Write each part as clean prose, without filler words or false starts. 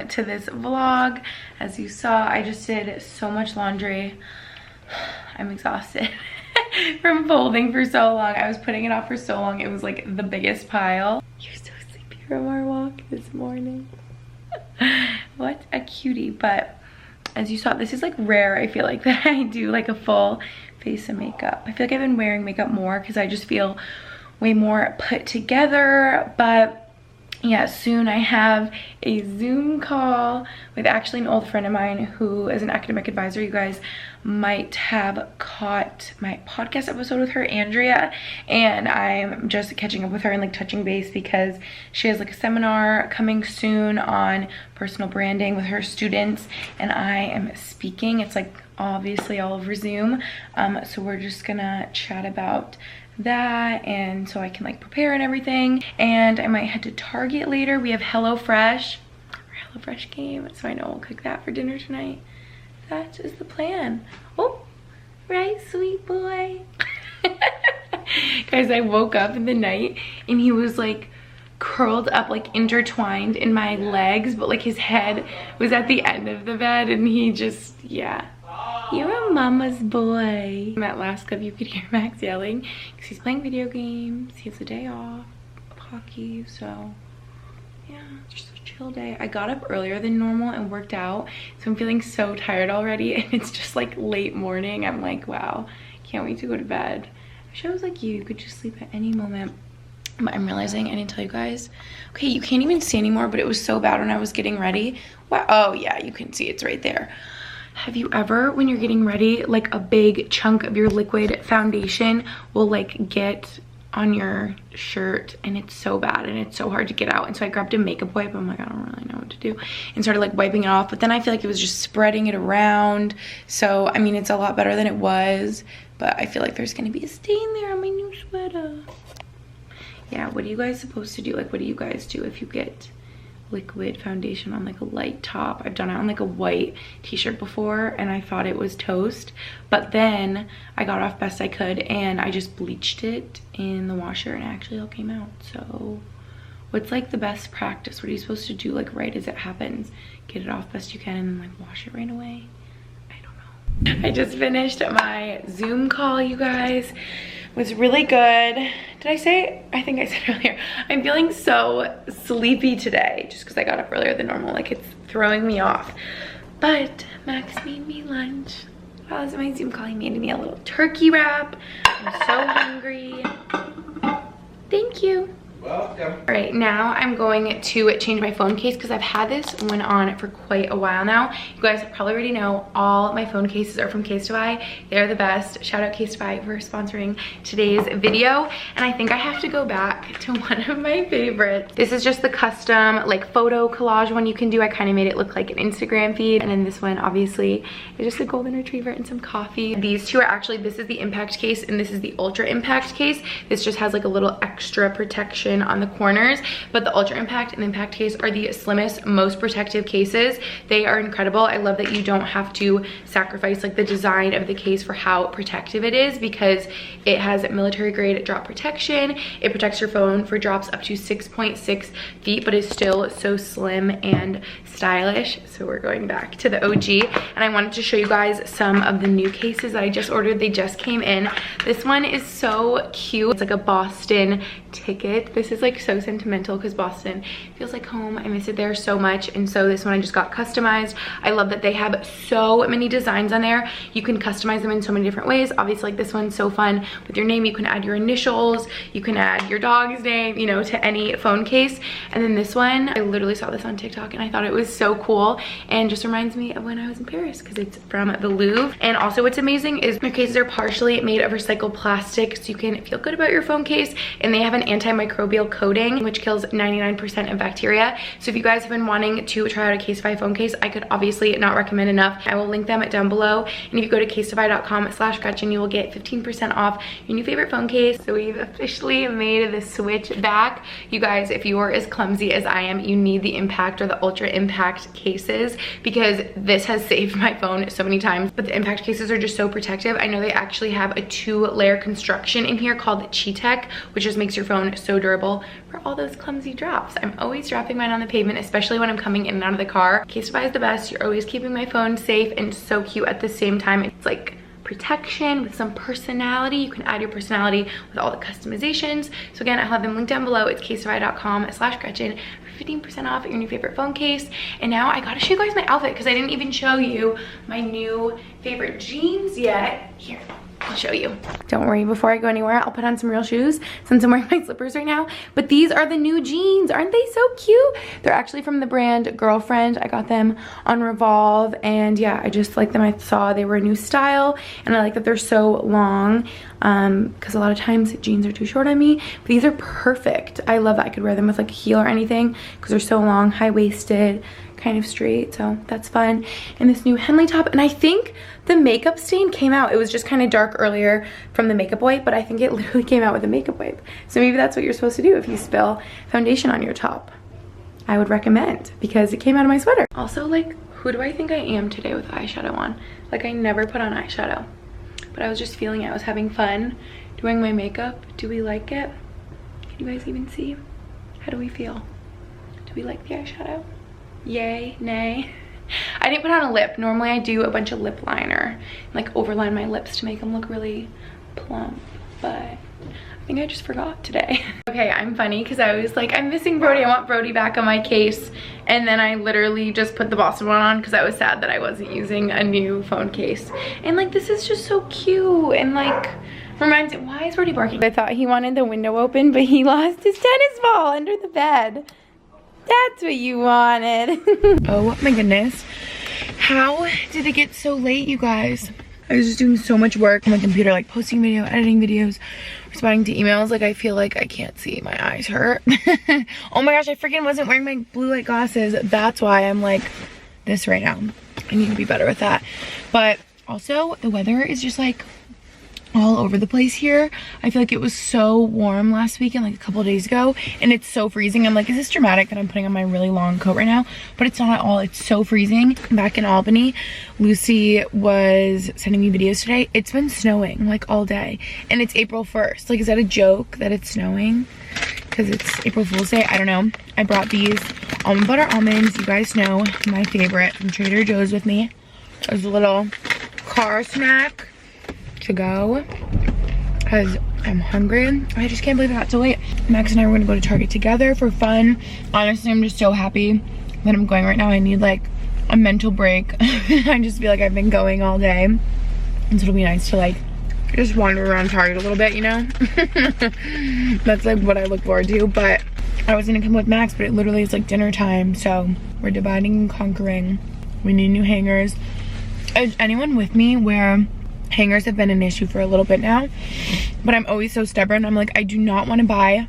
to this vlog. As you saw, I just did so much laundry. I'm exhausted from folding for so long. I was putting it off for so long. It was like the biggest pile. You're so sleepy from our walk this morning. What a cutie. But as you saw, this is like rare, I feel like, that I do like a full face of makeup. I feel like I've been wearing makeup more because I just feel way more put together. But yeah, soon I have a Zoom call with actually an old friend of mine who is an academic advisor. You guys might have caught my podcast episode with her, Andrea, and I'm just catching up with her and like touching base because she has like a seminar coming soon on personal branding with her students, and I am speaking. It's like obviously all over Zoom, so we're just gonna chat about that, and so I can like prepare and everything. And I might head to Target later. We have HelloFresh. Our HelloFresh came, so I know we'll cook that for dinner tonight. That is the plan. Oh, right, sweet boy. Guys, I woke up in the night and he was like curled up, like intertwined in my legs, but like his head was at the end of the bed, and he just, yeah. You're a mama's boy. In that last clip, you could hear Max yelling because he's playing video games. He has a day off of hockey, so yeah, just a chill day. I got up earlier than normal and worked out, so I'm feeling so tired already, and it's just like late morning. I'm like, wow, can't wait to go to bed. I wish I was like you could just sleep at any moment. But I'm realizing I didn't tell you guys. Okay, you can't even see anymore, but it was so bad when I was getting ready. Wow. Oh yeah, you can see it's right there. Have you ever, when you're getting ready, like a big chunk of your liquid foundation will like get on your shirt, and it's so bad and it's so hard to get out? And so I grabbed a makeup wipe. I'm like, I don't really know what to do, and started like wiping it off, but then I feel like it was just spreading it around. So I mean, it's a lot better than it was, but I feel like there's gonna be a stain there on my new sweater. Yeah, what are you guys supposed to do? Like, what do you guys do if you get liquid foundation on like a light top? I've done it on like a white t-shirt before, and I thought it was toast, but then I got off best I could and I just bleached it in the washer, and it actually all came out. So what's like the best practice? What are you supposed to do like right as it happens? Get it off best you can and then like wash it right away? I don't know. I just finished my Zoom call, you guys. It was really good. Did I say? I think I said earlier, I'm feeling so sleepy today just because I got up earlier than normal. Like, it's throwing me off. But Max made me lunch. While I was in my Zoom call, he made me a little turkey wrap. I'm so hungry. Thank you. Welcome. All right, now I'm going to change my phone case because I've had this one on for quite a while now. You guys probably already know all my phone cases are from Casetify. They're the best. Shout out Casetify for sponsoring today's video. And I think I have to go back to one of my favorites. This is just the custom like photo collage one you can do. I kind of made it look like an Instagram feed. And then this one obviously is just a golden retriever and some coffee. These two are actually, this is the impact case and this is the ultra impact case. This just has like a little extra protection on the corners, but the ultra impact and impact case are the slimmest, most protective cases. They are incredible. I love that you don't have to sacrifice like the design of the case for how protective it is, because it has military grade drop protection. It protects your phone for drops up to 6.6 feet, but is still so slim and stylish. So we're going back to the OG, and I wanted to show you guys some of the new cases that I just ordered. They just came in. This one is so cute. It's like a Boston ticket. This is like so sentimental because Boston feels like home. I miss it there so much, and so this one I just got customized. I love that they have so many designs on there. You can customize them in so many different ways. Obviously, like this one's so fun with your name. You can add your initials, you can add your dog's name, you know, to any phone case. And then this one, I literally saw this on TikTok and I thought it was so cool, and just reminds me of when I was in Paris because it's from the Louvre. And also what's amazing is their cases are partially made of recycled plastic, so you can feel good about your phone case, and they have an antimicrobial coating which kills 99% of bacteria. So if you guys have been wanting to try out a Casetify phone case, I could obviously not recommend enough. I will link them down below, and if you go to casetify.com/Gretchen, you will get 15% off your new favorite phone case. So we've officially made the switch back. You guys, if you are as clumsy as I am, you need the impact or the ultra impact cases, because this has saved my phone so many times. But the impact cases are just so protective. I know they actually have a 2-layer construction in here called Chi-Tech, which just makes your phone so durable durable for all those clumsy drops. I'm always dropping mine on the pavement, especially when I'm coming in and out of the car. Casetify is the best. You're always keeping my phone safe and so cute at the same time. It's like protection with some personality. You can add your personality with all the customizations. So again, I'll have them linked down below. It's casetify.com/Gretchen for 15% off your new favorite phone case. And now I gotta show you guys my outfit because I didn't even show you my new favorite jeans yet. Here, I'll show you. Don't worry, before I go anywhere, I'll put on some real shoes since I'm wearing my slippers right now. But these are the new jeans. Aren't they so cute? They're actually from the brand Girlfriend. I got them on Revolve, and yeah, I just like them. I saw they were a new style, and I like that they're so long because a lot of times jeans are too short on me. But these are perfect. I love that. I could wear them with like a heel or anything because they're so long, high-waisted, kind of straight, so that's fun. And this new Henley top, and I think the makeup stain came out. It was just kind of dark earlier from the makeup wipe, but I think it literally came out with a makeup wipe. So maybe that's what you're supposed to do if you spill foundation on your top. I would recommend, because it came out of my sweater. Also, like, who do I think I am today with eyeshadow on? Like, I never put on eyeshadow, but I was just feeling it. I was having fun doing my makeup. Do we like it? Can you guys even see? How do we feel? Do we like the eyeshadow? Yay, nay. I didn't put on a lip. Normally I do a bunch of lip liner, like overline my lips to make them look really plump, but I think I just forgot today. Okay, I'm funny because I was like, I'm missing Brody. I want Brody back on my case. And then I literally just put the Boston one on because I was sad that I wasn't using a new phone case. And like, this is just so cute and like, reminds me, why is Brody barking? I thought he wanted the window open, but he lost his tennis ball under the bed. That's what you wanted. Oh my goodness. How did it get so late, you guys? I was just doing so much work on my computer, like posting video, editing videos, responding to emails. Like, I feel like I can't see. My eyes hurt. Oh my gosh, I freaking wasn't wearing my blue light glasses. That's why I'm like this right now. I need to be better with that. But also, the weather is just like all over the place here. I feel like it was so warm last weekend, like a couple of days ago, and it's so freezing. I'm like, is this dramatic that I'm putting on my really long coat right now? But it's not at all. It's so freezing. Back in Albany, Lucy was sending me videos today. It's been snowing like all day, and it's April 1st. Like, is that a joke that it's snowing because it's April Fool's Day? I don't know. I brought these almond butter almonds. You guys know my favorite from Trader Joe's with me. As a little car snack to go because I'm hungry. I just can't believe I got so late. Max and I were gonna go to Target together for fun. Honestly, I'm just so happy that I'm going right now. I need like a mental break. I just feel like I've been going all day, and so it'll be nice to like just wander around Target a little bit, you know? That's like what I look forward to. But I was gonna come with Max, but it literally is like dinner time, so we're dividing and conquering. We need new hangers. Is anyone with me where hangers have been an issue for a little bit now, but I'm always so stubborn? I'm like, I do not want to buy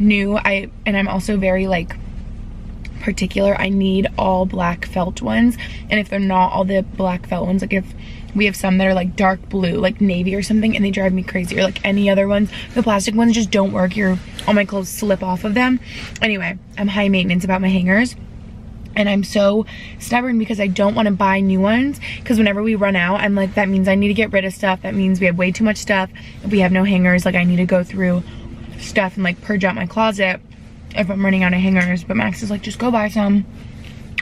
new. And I'm also very like particular. I need all black felt ones, and if they're not all the black felt ones, like if we have some that are like dark blue, like navy or something, and they drive me crazy, or like any other ones, the plastic ones just don't work. All my clothes slip off of them. Anyway, I'm high maintenance about my hangers. And I'm so stubborn because I don't want to buy new ones, because whenever we run out, I'm like, that means I need to get rid of stuff. That means we have way too much stuff. If we have no hangers, like I need to go through stuff and like purge out my closet if I'm running out of hangers. But Max is like, just go buy some.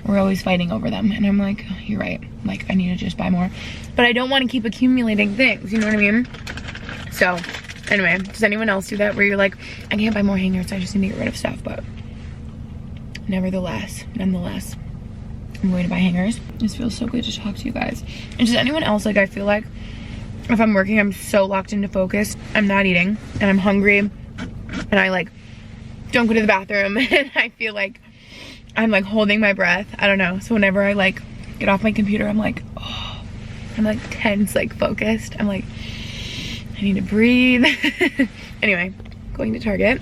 We're always fighting over them. And I'm like, oh, you're right. Like, I need to just buy more. But I don't want to keep accumulating things, you know what I mean? So anyway, does anyone else do that where you're like, I can't buy more hangers, I just need to get rid of stuff? But nonetheless, I'm going to buy hangers. This feels so good to talk to you guys. And does anyone else, like, I feel like if I'm working, I'm so locked into focus, I'm not eating, and I'm hungry, and I like don't go to the bathroom, and I feel like I'm like holding my breath. I don't know. So whenever I like get off my computer, I'm like, oh, I'm like tense, like focused. I'm like, I need to breathe. Anyway, going to Target,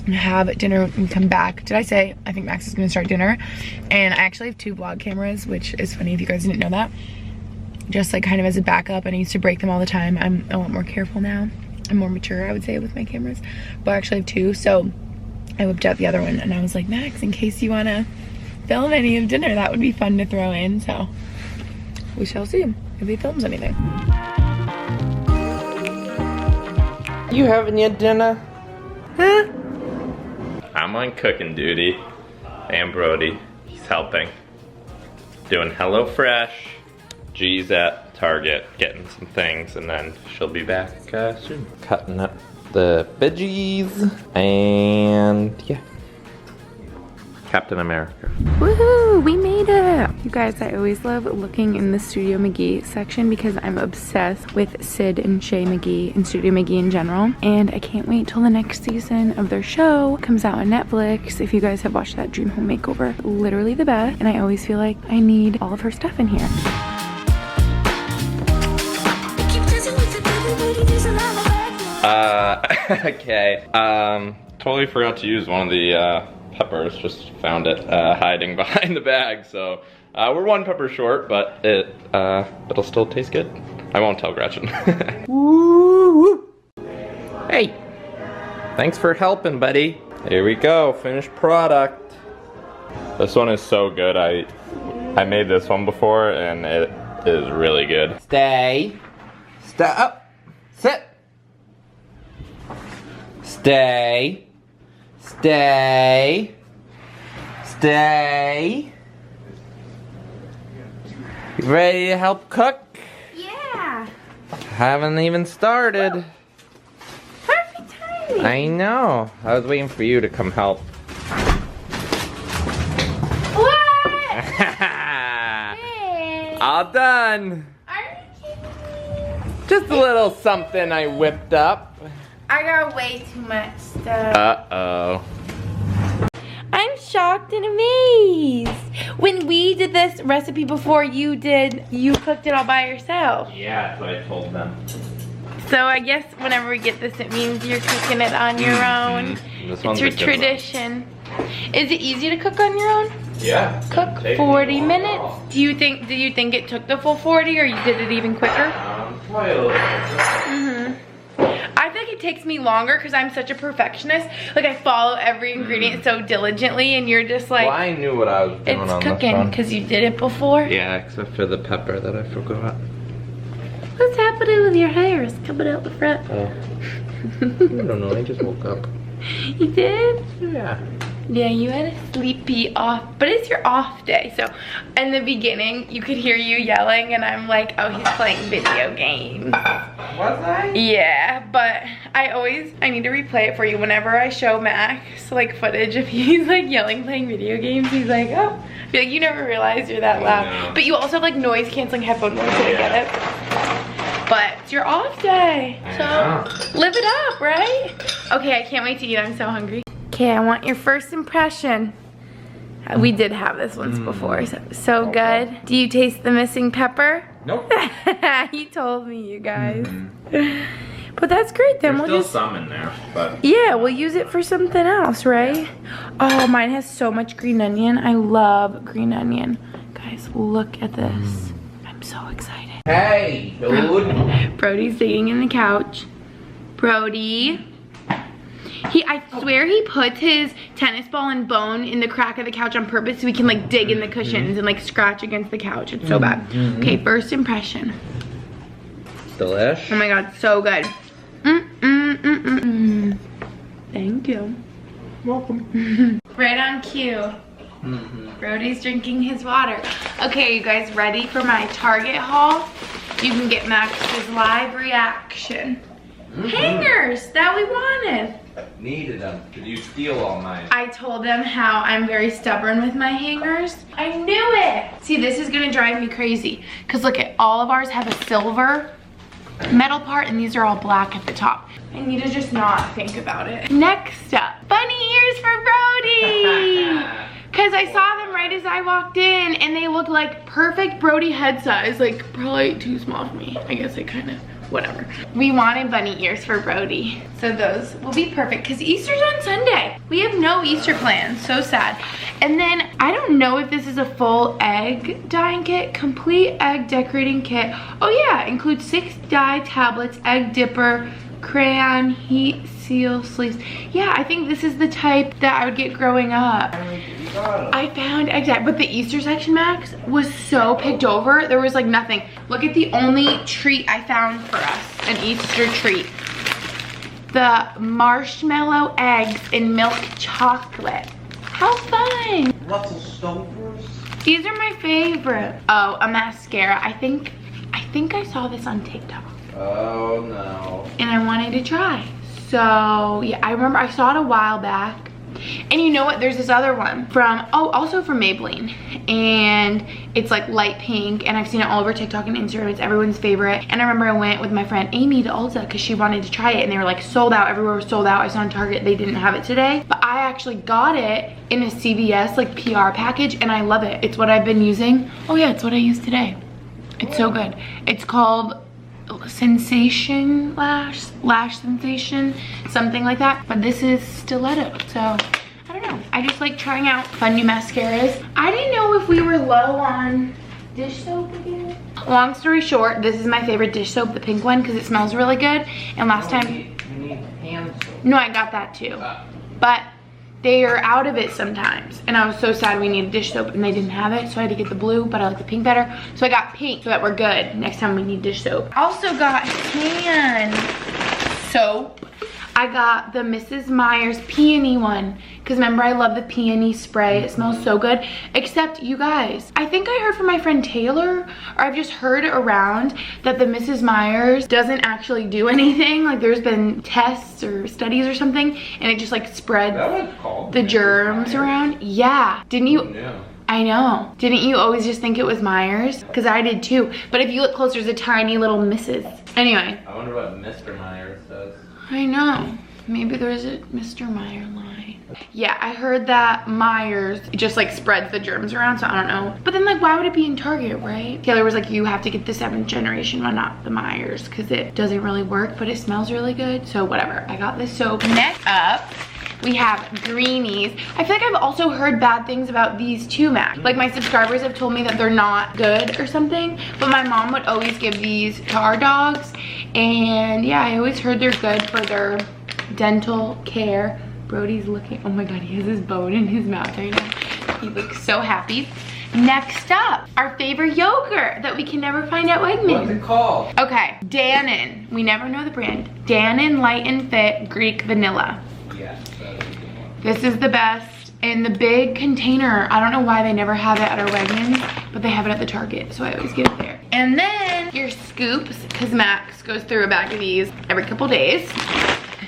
have dinner and come back. Did I say I think Max is gonna start dinner? And I actually have 2 vlog cameras, which is funny if you guys didn't know that. Just like kind of as a backup, and I used to break them all the time. I'm a lot more careful now. I'm more mature, I would say, with my cameras. But I actually have 2, so I whipped out the other one, and I was like, Max, in case you wanna film any of dinner, that would be fun to throw in. So we shall see if he films anything. You having your dinner? Huh? I'm on cooking duty. And Brody, he's helping. Doing HelloFresh. G's at Target getting some things, and then she'll be back soon. Cutting up the veggies, and yeah. Captain America. Woohoo, we made it! You guys, I always love looking in the Studio McGee section because I'm obsessed with Sid and Shay McGee and Studio McGee in general. And I can't wait till the next season of their show comes out on Netflix. If you guys have watched that Dream Home Makeover, literally the best. And I always feel like I need all of her stuff in here. Okay. Totally forgot to use one of the peppers, just found it hiding behind the bag, so we're one pepper short, but it'll still taste good. I won't tell Gretchen. Woo! Hey, thanks for helping, buddy. Here we go, finished product. This one is so good. I made this one before, and it is really good. Stay up, sit, stay. Stay. You ready to help cook? Yeah. Haven't even started. Perfect timing. I know. I was waiting for you to come help. What? Hey. All done. Are you kidding me? Just a little something I whipped up. I got way too much stuff. Uh-oh. I'm shocked and amazed. When we did this recipe before you cooked it all by yourself. Yeah, that's what I told them. So I guess whenever we get this, it means you're cooking it on your own. This It's your tradition. Is it easy to cook on your own? Yeah. Cook 40 minutes. Do you think it took the full 40, or you did it even quicker? Probably a little bit. I feel like it takes me longer because I'm such a perfectionist. Like, I follow every ingredient so diligently, and you're just like, Well, I knew what I was doing on it's this cooking one. because you did it before. Yeah, except for the pepper that I forgot. What's happening with your hair? It's coming out the front. Oh. I don't know, I just woke up. You did? Yeah. Yeah, you had a sleepy off, but it's your off day. So in the beginning, you could hear you yelling, and I'm like, oh, he's playing video games. Was I? Yeah, but I need to replay it for you whenever I show Max like footage of he's like yelling playing video games. He's like, oh, I feel like you never realize you're that loud. But you also have like noise canceling headphone noise, so I get it. But it's your off day, so live it up, right? Okay, I can't wait to eat. I'm so hungry. Okay, I want your first impression. We did have this once before, so good. Do you taste the missing pepper? Nope. He told me, you guys. But that's great then. There's still some in there, but yeah, we'll use it for something else, right? Oh, mine has so much green onion. I love green onion. Guys, look at this. I'm so excited. Hey, dude. Brody's digging in the couch. Brody. I swear he puts his tennis ball and bone in the crack of the couch on purpose so he can like dig in the cushions and like scratch against the couch. It's so bad. Okay, first impression. Delish. Oh my god, so good. Thank you. Welcome. Right on cue. Brody's drinking his water. Okay, you guys ready for my Target haul? You can get Max's live reaction. Hangers that we wanted. Needed them. Did you steal all mine? I told them how I'm very stubborn with my hangers. I knew it. See, this is gonna drive me crazy. Cause look at, all of ours have a silver metal part and these are all black at the top. I need to just not think about it. Next up, bunny ears for Brody. Cause I saw them right as I walked in and they look like perfect Brody head size. Like probably too small for me. I guess I kind of, whatever. We wanted bunny ears for Brody. So those will be perfect because Easter's on Sunday. We have no Easter plans, so sad. And then I don't know if this is a full egg dyeing kit, complete egg decorating kit. Oh yeah, includes 6 dye tablets, egg dipper, crayon, heat seal sleeves. Yeah, I think this is the type that I would get growing up. I found egg dye, but the Easter section, Max, was so picked over. There was like nothing. Look at the only treat I found for us, an Easter treat. the marshmallow eggs and milk chocolate. How fun! Russell Stover's. These are my favorite. Oh, a mascara. I think I saw this on TikTok. Oh no. And I wanted to try. So yeah, I remember I saw it a while back. And you know what, there's this other one from, oh, also from Maybelline, and it's like light pink, and I've seen it all over TikTok and Instagram. It's everyone's favorite. And I remember I went with my friend Amy to Ulta because she wanted to try it, and they were like sold out. Everywhere was sold out. I saw on Target they didn't have it today, but I actually got it in a CVS like PR package, and I love it. It's what I've been using. Oh yeah, it's what I used today. It's so good. It's called Sensation Lash Sensation, something like that, but this is stiletto. So I don't know, I just like trying out fun new mascaras. I didn't know if we were low on dish soap again. Long story short, this is my favorite dish soap, the pink one, because it smells really good. And last time You need hand soap. no, I got that too, but they are out of it sometimes, and I was so sad. We needed dish soap and they didn't have it, so I had to get the blue, but I like the pink better, so I got pink so that we're good next time we need dish soap. Also got hand soap. I got the Mrs. Meyer's peony one, because remember I love the peony spray. It smells so good. Except, you guys, I think I heard from my friend Taylor, or I've just heard around, that the Mrs. Meyer's doesn't actually do anything. Like there's been tests or studies or something, and it just like spreads the germs around. Yeah, didn't you? Yeah. I know. Didn't you always just think it was Myers? Because I did too. But if you look closer, there's a tiny little Mrs. Anyway. I wonder what Mr. Myers does. I know. Maybe there's a Mr. Meyer line. Yeah, I heard that Myers just like spreads the germs around, so I don't know. But then like, why would it be in Target, right? Taylor was like, you have to get the 7th generation one, not the Myers, because it doesn't really work, but it smells really good. So whatever, I got this soap. Next up, we have greenies. I feel like I've also heard bad things about these too, Mac. Like my subscribers have told me that they're not good or something, but my mom would always give these to our dogs. And yeah, I always heard they're good for their dental care. Brody's looking, oh my God, he has his bone in his mouth right now. He looks so happy. Next up, our favorite yogurt that we can never find at Wegmans. What's it called? Okay, Dannon. We never know the brand. Dannon Light and Fit Greek Vanilla. Yes, that is a good one. This is the best. In the big container. I don't know why they never have it at our Wegmans, but they have it at the Target, so I always get it there. And then your scoops, because Max goes through a bag of these every couple days.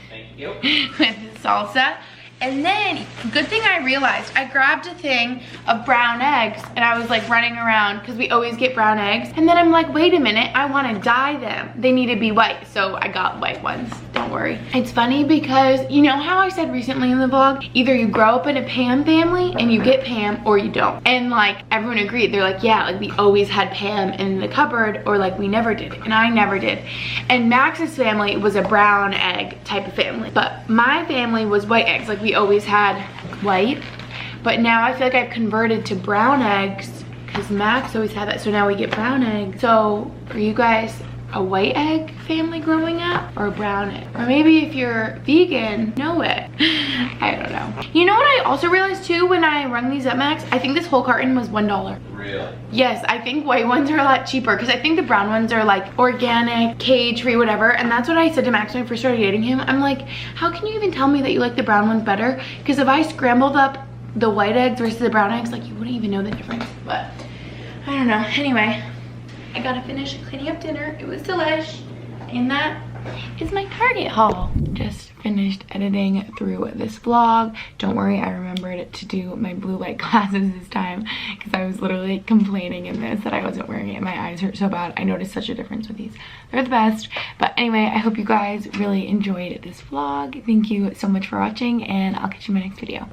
Thank you. With his salsa. And then, good thing I realized, I grabbed a thing of brown eggs and I was like running around because we always get brown eggs. And then I'm like, wait a minute, I want to dye them. They need to be white, so I got white ones. Don't worry. It's funny because you know how I said recently in the vlog, either you grow up in a Pam family and you get Pam or you don't. And like everyone agreed, they're like, yeah, like we always had Pam in the cupboard, or like we never did. And I never did. And Max's family was a brown egg type of family, but my family was white eggs. Like we always had white, but now I feel like I've converted to brown eggs because Max always had that, so now we get brown eggs. So are you guys a white egg family growing up, or a brown egg? Or maybe if you're vegan, know it. I don't know. You know what I also realized too when I rung these up, Max? I think this whole carton was $1. Really? Yes, I think white ones are a lot cheaper because I think the brown ones are like organic, cage-free, whatever. And that's what I said to Max when I first started dating him. I'm like, how can you even tell me that you like the brown ones better? Because if I scrambled up the white eggs versus the brown eggs, like you wouldn't even know the difference. But I don't know. Anyway, I gotta finish cleaning up dinner. It was delish. And that is my Target haul. Just finished editing through this vlog. Don't worry, I remembered to do my blue light glasses this time because I was literally complaining in this that I wasn't wearing it and my eyes hurt so bad. I noticed such a difference with these. They're the best. But anyway, I hope you guys really enjoyed this vlog. Thank you so much for watching, and I'll catch you in my next video.